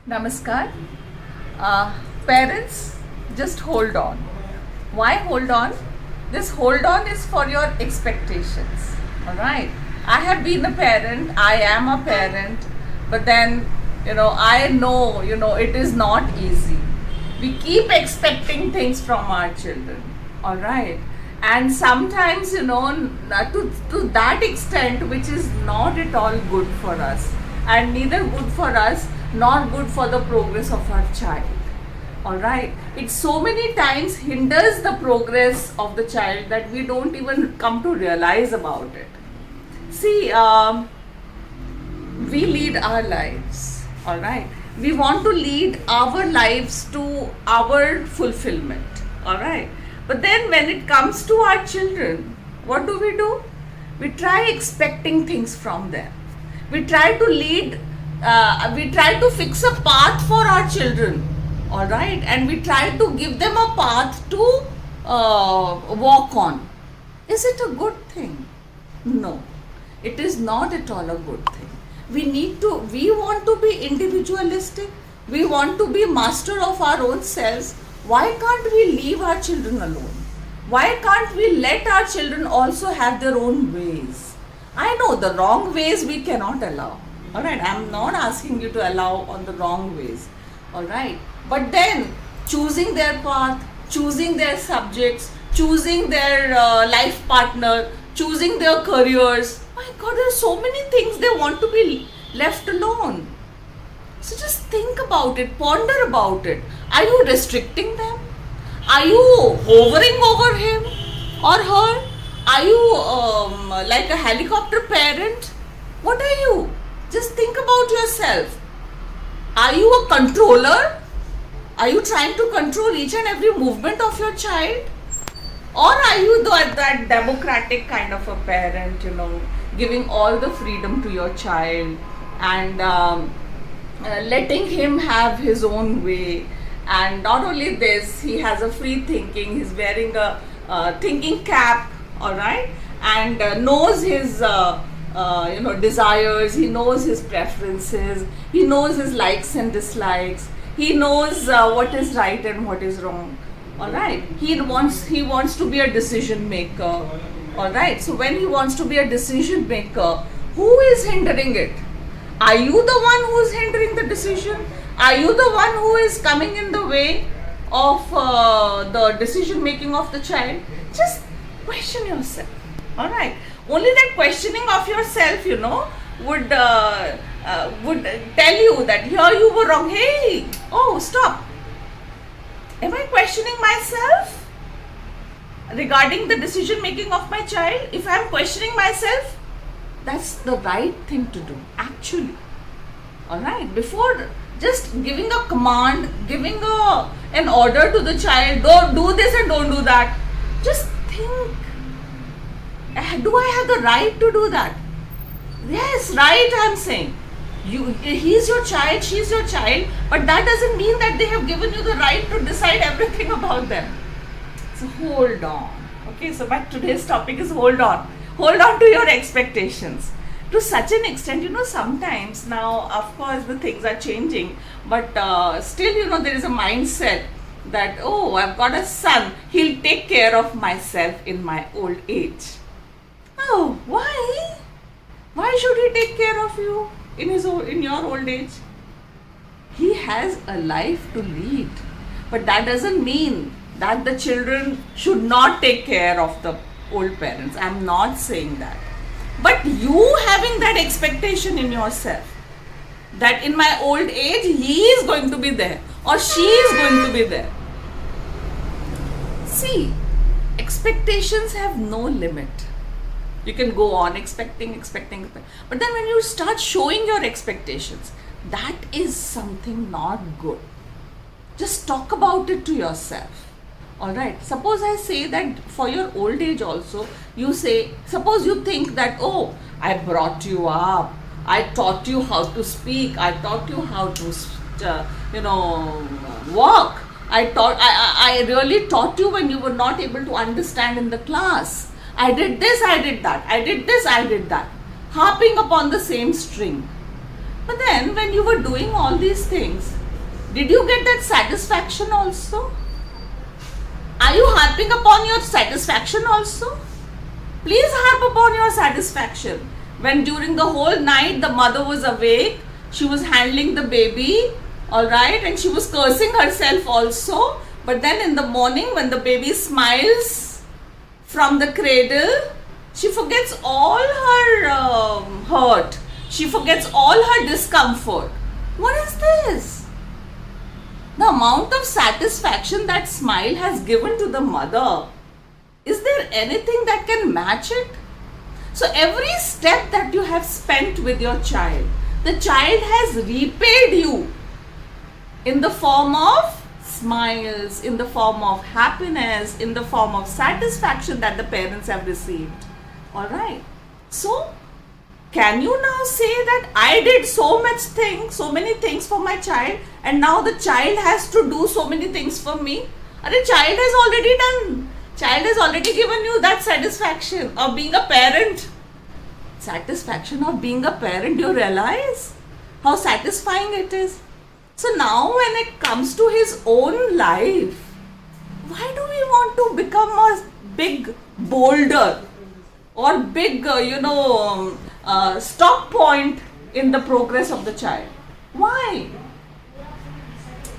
Namaskar. Parents, just hold on. Why hold on? This hold on is for your expectations. Alright. I have been a parent, I am a parent, but then, I know, it is not easy. We keep expecting things from our children. Alright. And sometimes, to that extent, which is not at all good for us, and neither good for us nor good for the progress of our child. Alright, it so many times hinders the progress of the child that we don't even come to realize about it. See, we lead our lives. Alright, we want to lead our lives to our fulfillment. Alright, but then when it comes to our children, what do? We try expecting things from them. We try to lead, we try to fix a path for our children, all right, and we try to give them a path to walk on. Is it a good thing? No, it is not at all a good thing. We want to be individualistic, we want to be master of our own selves. Why can't we leave our children alone? Why can't we let our children also have their own ways? I know the wrong ways we cannot allow. Alright, I'm not asking you to allow on the wrong ways. Alright, but then choosing their path, choosing their subjects, choosing their life partner, choosing their careers. My God, there are so many things they want to be left alone. So just think about it, ponder about it. Are you restricting them? Are you hovering over him or her? Are you like a helicopter parent? What are you? Just think about yourself. Are you a controller? Are you trying to control each and every movement of your child? Or are you that democratic kind of a parent, giving all the freedom to your child and letting him have his own way? And not only this, he has a free thinking, he's wearing a thinking cap, all right, and knows his desires, he knows his preferences, he knows his likes and dislikes, he knows what is right and what is wrong. All right, he wants to be a decision maker. All right, so when he wants to be a decision maker, who is hindering it? Are you the one who is hindering the decision? Are you the one who is coming in the way of the decision making of the child? Just question yourself. All right, only that questioning of yourself, would tell you that here you were wrong. Hey, oh, stop. Am I questioning myself regarding the decision making of my child? If I am questioning myself, that's the right thing to do, actually. All right, before just giving a command, giving an order to the child, don't do this and don't do that, just think, do I have the right to do that? Yes, right, I'm saying. He's your child, she's your child, but that doesn't mean that they have given you the right to decide everything about them. So hold on. Okay, so but today's topic is hold on. Hold on to your expectations. To such an extent, sometimes now, of course, the things are changing, but still, there is a mindset that, oh, I've got a son, he'll take care of myself in my old age. Oh, why? Why should he take care of you in your old age? He has a life to lead, but that doesn't mean that the children should not take care of the old parents. I'm not saying that. But you having that expectation in yourself that in my old age he is going to be there or she is going to be there. See, expectations have no limit. You can go on expecting. But then when you start showing your expectations, that is something not good. Just talk about it to yourself. Alright, suppose I say that for your old age also, suppose you think that, oh, I brought you up, I taught you how to speak, I taught you how to, walk. I really taught you when you were not able to understand in the class. I did this, I did that, I did this, I did that. Harping upon the same string. But then when you were doing all these things, did you get that satisfaction also? Are you harping upon your satisfaction also? Please harp upon your satisfaction. When during the whole night the mother was awake, she was handling the baby, alright, and she was cursing herself also. But then in the morning when the baby smiles from the cradle, she forgets all her hurt. She forgets all her discomfort. What is this? The amount of satisfaction that smile has given to the mother, is there anything that can match it? So every step that you have spent with your child, the child has repaid you in the form of smiles, in the form of happiness, in the form of satisfaction that the parents have received. Alright. So can you now say that I did so many things for my child, and now the child has to do so many things for me? The child has already done. Child has already given you that satisfaction of being a parent. Satisfaction of being a parent, you realize how satisfying it is. So now when it comes to his own life, why do we want to become a big boulder or big, stop point in the progress of the child? Why?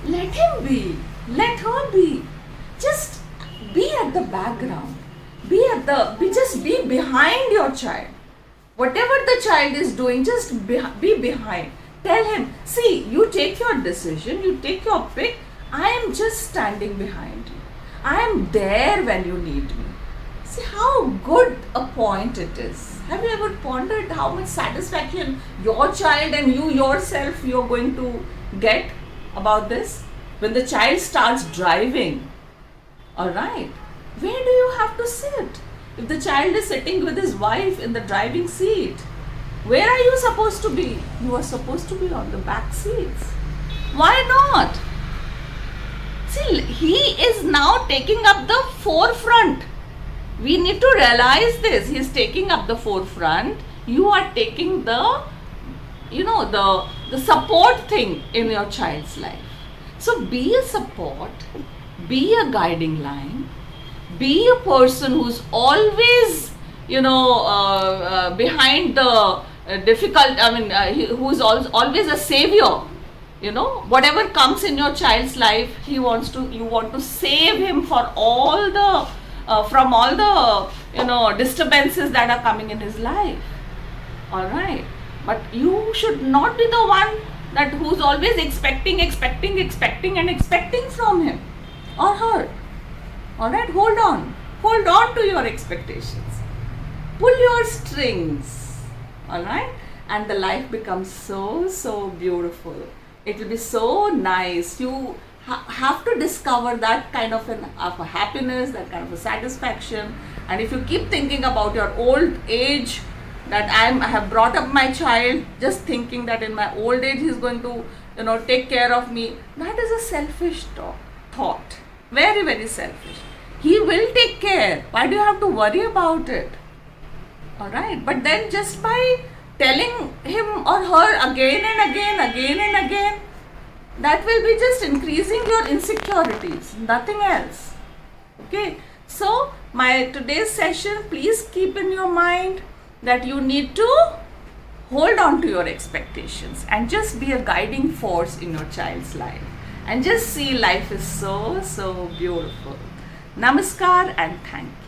Let him be. Let her be. Just be at the background. Just be behind your child. Whatever the child is doing, just be behind. Tell him, see, you take your decision, you take your pick. I am just standing behind you. I am there when you need me. See how good a point it is. Have you ever pondered how much satisfaction your child and you yourself you're going to get about this? When the child starts driving, alright, where do you have to sit? If the child is sitting with his wife in the driving seat, where are you supposed to be? You are supposed to be on the back seats. Why not? See, he is now taking up the forefront. We need to realize this. He is taking up the forefront. You are taking the support thing in your child's life. So be a support, be a guiding line, be a person who's always, behind the difficult, who's always a savior. Whatever comes in your child's life, you want to save him for all the, from all the, disturbances that are coming in his life. Alright. But you should not be the one who's always expecting from him or her. Alright, hold on to your expectations. Pull your strings. Alright, and the life becomes so beautiful. It will be so nice. You have to discover that kind of a happiness, that kind of a satisfaction. And if you keep thinking about your old age, that I have brought up my child just thinking that in my old age he's going to take care of me, that is a selfish thought. Very, very selfish. He will take care. Why do you have to worry about it? Alright, but then just by telling him or her again and again, that will be just increasing your insecurities, nothing else. Okay, so my today's session, please keep in your mind that you need to hold on to your expectations and just be a guiding force in your child's life, and just see life is so beautiful. Namaskar and thank you.